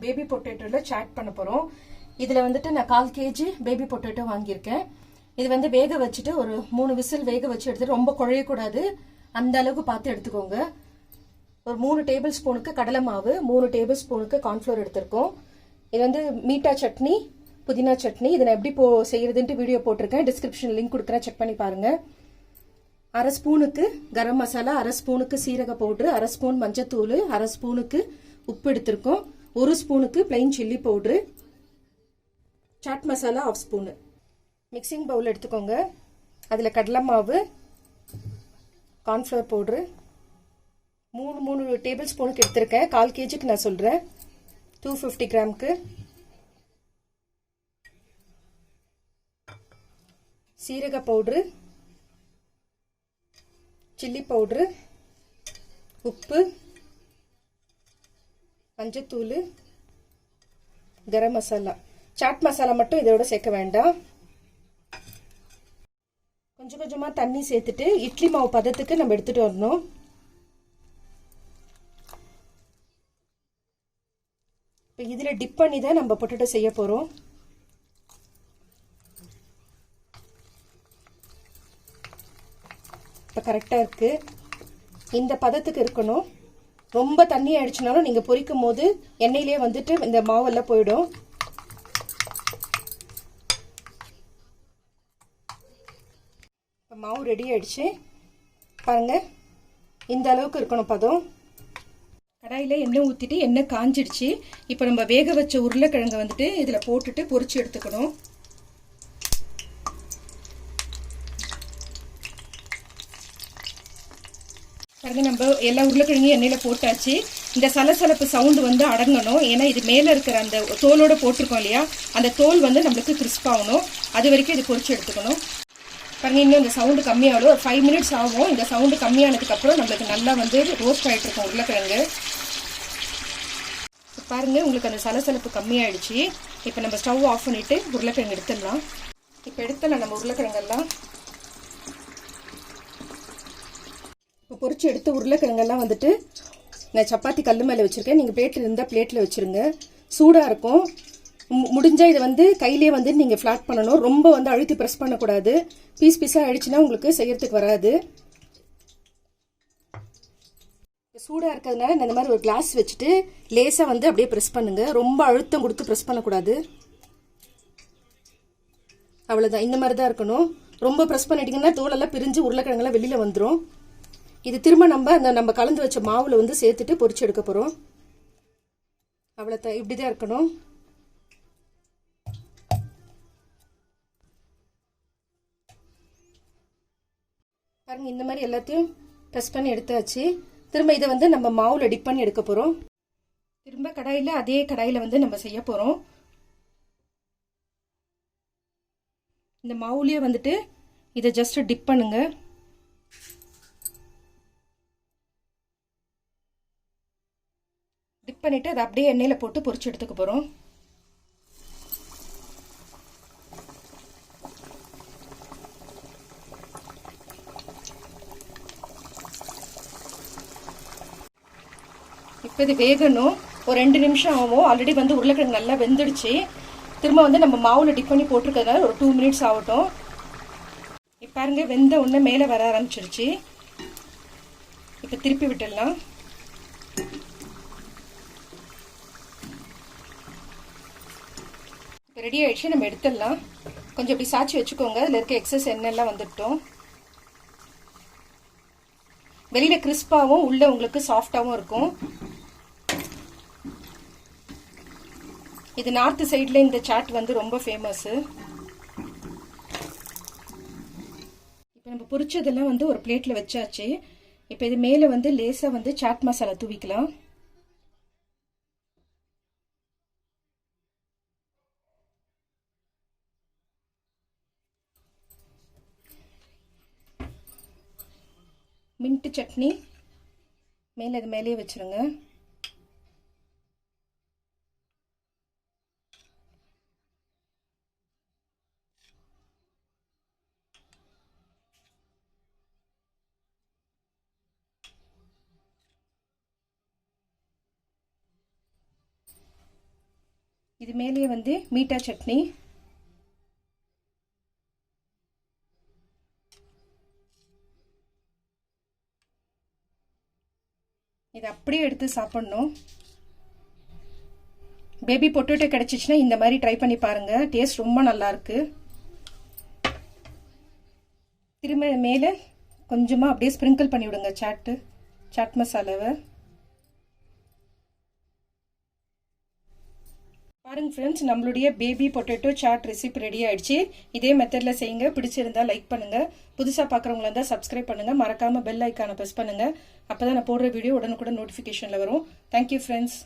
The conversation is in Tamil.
பேபி பொட்டேட்டோல சாட் பண்ண போறோம். இதுல வந்துட்டு நான் 1/4 kg பேபி பொட்டேட்டோ வாங்கியிருக்கேன். இது வந்து வேக வச்சுட்டு ஒரு 3 விசில் வேக வச்சு எடுத்துட்டு ரொம்ப குழையக்கூடாது, அந்த அளவுக்கு பார்த்து எடுத்துக்கோங்க. ஒரு 3 டேபிள் ஸ்பூனுக்கு கடலை மாவு, 3 டேபிள் ஸ்பூனுக்கு கார்ன்ஃப்ளோர் எடுத்திருக்கோம். இது வந்து மீட்டா சட்னி, புதினா சட்னி. இதை நான் எப்படி செய்யறதுன்ட்டு வீடியோ போட்டிருக்கேன், டிஸ்கிரிப்ஷன் லிங்க் கொடுக்குறேன், செக் பண்ணி பாருங்க. 1/2 ஸ்பூனுக்கு கரம் மசாலா, 1/2 ஸ்பூனுக்கு சீரக பவுடர், 1/2 ஸ்பூன் மஞ்சத்தூள், 1/2 ஸ்பூனுக்கு உப்பு எடுத்திருக்கோம். 1 ஸ்பூனுக்கு plain chilli powder, chaat masala 1/2 spoon. Mixing bowl எடுத்துக்கோங்க. அதில் கடலை மாவு, கார்ன்ஃப்ளவர் பவுடரு 3 டேபிள் ஸ்பூனுக்கு எடுத்திருக்கேன். 1/4 kgக்கு நான் சொல்கிறேன். 250 கிராமுக்கு சீரக பவுடரு, சில்லி பவுடரு, உப்பு, மஞ்சத்தூள், கரம் மசாலா. சாட் மசாலா மட்டும் இதோட சேர்க்க வேண்டாம். கொஞ்சம் கொஞ்சமா தண்ணி சேர்த்துட்டு இட்லி மாவு பதத்துக்கு நம்ம எடுத்துட்டு வரணும். இப்போ இதுல டிப் பண்ணி தான் நம்ம பொட்டேட்டோ செய்ய போறோம். இப்போ கரெக்டாக இருக்கு. இந்த பதத்துக்கு இருக்கணும். ரொம்ப தண்ணி ஆயிடுச்சுனாலும் நீங்கள் பொரிக்கும் போது எண்ணெயிலே வந்துட்டு இந்த மாவெல்லாம் போயிடும். இப்போ மாவு ரெடி ஆயிடுச்சு பாருங்க. இந்த அளவுக்கு இருக்கணும் பதம். கடாயில் எண்ணெய் ஊற்றிட்டு எண்ணெய் காஞ்சிடுச்சு. இப்போ நம்ம வேக வச்ச உருளைக்கிழங்கை வந்துட்டு இதில் போட்டுட்டு பொரிச்சு எடுத்துக்கணும். பாருங்க, நம்ம எல்லா உருளைக்கிழங்கையும் எண்ணெயில் போட்டாச்சு. இந்த சலசலப்பு சவுண்டு வந்து அடங்கணும். ஏன்னா இது மேலே இருக்கிற அந்த தோலோட போட்டிருக்கோம் இல்லையா, அந்த தோல் வந்து நம்மளுக்கு கிறிஸ்ப் ஆகணும். அது வரைக்கும் இது பொரிச்சு எடுத்துக்கணும். பாருங்க, இன்னும் இந்த சவுண்டு கம்மியாகும். ஒரு 5 மினிட்ஸ் ஆகும். இந்த சவுண்டு கம்மியானதுக்கப்புறம் நம்மளுக்கு நல்லா வந்து ரோஸ்ட் ஆகிட்டு இருக்கும் உருளைக்கிழங்கு. பாருங்க, உங்களுக்கு அந்த சலசலப்பு கம்மியாயிடுச்சு. இப்போ நம்ம ஸ்டவ் ஆஃப் பண்ணிட்டு உருளைக்கிழங்கு எடுத்துடலாம். இப்போ எடுத்துடலாம் நம்ம உருளைக்கிழங்கெல்லாம். இப்போ பொரிச்சு எடுத்து உருளைக்கிழங்கெல்லாம் வந்துட்டு நான் சப்பாத்தி கல் மேலே வச்சுருக்கேன். நீங்கள் பிளேட்டில் இருந்தால் பிளேட்டில் வச்சுருங்க. சூடாக இருக்கும். முடிஞ்சால் இதை வந்து கையிலே வந்து நீங்கள் ஃப்ளாட் பண்ணணும். ரொம்ப வந்து அழுத்தி ப்ரெஸ் பண்ணக்கூடாது. பீஸ் பீஸாக ஆயிடுச்சுன்னா உங்களுக்கு செய்யறதுக்கு வராது. சூடாக இருக்கிறதுனால இந்த மாதிரி ஒரு கிளாஸ் வச்சுட்டு லேசாக வந்து அப்படியே ப்ரெஸ் பண்ணுங்க. ரொம்ப அழுத்தம் கொடுத்து ப்ரெஸ் பண்ணக்கூடாது. அவ்வளோதான், இந்த மாதிரி தான் இருக்கணும். ரொம்ப ப்ரெஸ் பண்ணிட்டீங்கன்னா தோலெல்லாம் பிரிஞ்சு உருளைக்கிழங்கெல்லாம் வெளியில் வந்துடும். இது திரும்ப நம்ம கலந்து வச்ச மாவுல வந்து சேர்த்துட்டு பொரிச்சு எடுக்க போறோம். அவ்வளவுதான், இப்படிதான் இருக்கணும். பாருங்க, இந்த மாதிரி எல்லாத்தையும் ப்ரெஸ் பண்ணி எடுத்தாச்சு. திரும்ப இதை வந்து நம்ம மாவுல டிப் பண்ணி எடுக்க போறோம். திரும்ப அதே கடாயில வந்து நம்ம செய்ய போறோம். இந்த மாவுலயே வந்துட்டு இதை ஜஸ்ட் டிப் பண்ணுங்க. டிப் பண்ணிட்டு அதை அப்படியே எண்ணெயில போட்டு பொரிச்சு எடுத்துக்க போறோம். இப்போ இது வேகணும். ஒரு 2 நிமிஷம் ஆகும். ஆல்ரெடி வந்து உருளைக்கிழங்கு நல்லா வெந்துடுச்சு. திரும்ப வந்து நம்ம மாவுல டிப் பண்ணி போட்டிருக்கிறதுனால ஒரு 2 மினிட்ஸ் ஆகட்டும். இப்போ பாருங்க, வெந்த உடனே மேலே வர ஆரம்பிச்சிருச்சு. இப்போ திருப்பி விட்டுடலாம். ரெடி ஆயிடுச்சு, நம்ம எடுத்துடலாம். கொஞ்சம் இப்படி சாய்ச்சி வச்சுக்கோங்க. அதில் இருக்க எக்ஸஸ் எண்ணெய்லாம் வந்துட்டோம். வெளியில கிறிஸ்பாவும் உள்ள உங்களுக்கு சாஃப்டாவும் இருக்கும். இது நார்த் சைட்ல இந்த சாட் வந்து ரொம்ப ஃபேமஸ். இப்போ நம்ம பொரிச்சதெல்லாம் வந்து ஒரு பிளேட்ல வச்சாச்சு. இப்போ இது மேலே வந்து லேசா வந்து சாட் மசாலா தூவிக்கலாம். மின்ட் சட்னி மேலே இது மேலேயே வச்சிருங்க. இது மேலேயே வந்து மீட்டா சட்னி. இது அப்படியே எடுத்து சாப்பிடணும். பேபி பொட்டேட்டோ கிடைச்சிச்சுன்னா இந்த மாதிரி ட்ரை பண்ணி பாருங்க, டேஸ்ட் ரொம்ப நல்லா இருக்கு. திரும்ப மேலே கொஞ்சமாக அப்படியே ஸ்ப்ரிங்கிள் பண்ணி விடுங்க சாட் மசாலாவை. பாருங்க ஃப்ரெண்ட்ஸ், நம்மளுடைய baby potato chaat recipe ready ஆயிடுச்சு. இதே மெத்தட்ல செய்யுங்க. பிடிச்சிருந்தா லைக் பண்ணுங்க. புதுசாக பார்க்குறவங்களா இருந்தால் சப்ஸ்கிரைப் பண்ணுங்க. மறக்காம பெல் ஐக்கானை ப்ரெஸ் பண்ணுங்க. அப்பதான் நான் போடுற வீடியோ உடனுக்குடன் நோட்டிஃபிகேஷன்ல வரும். Thank you friends.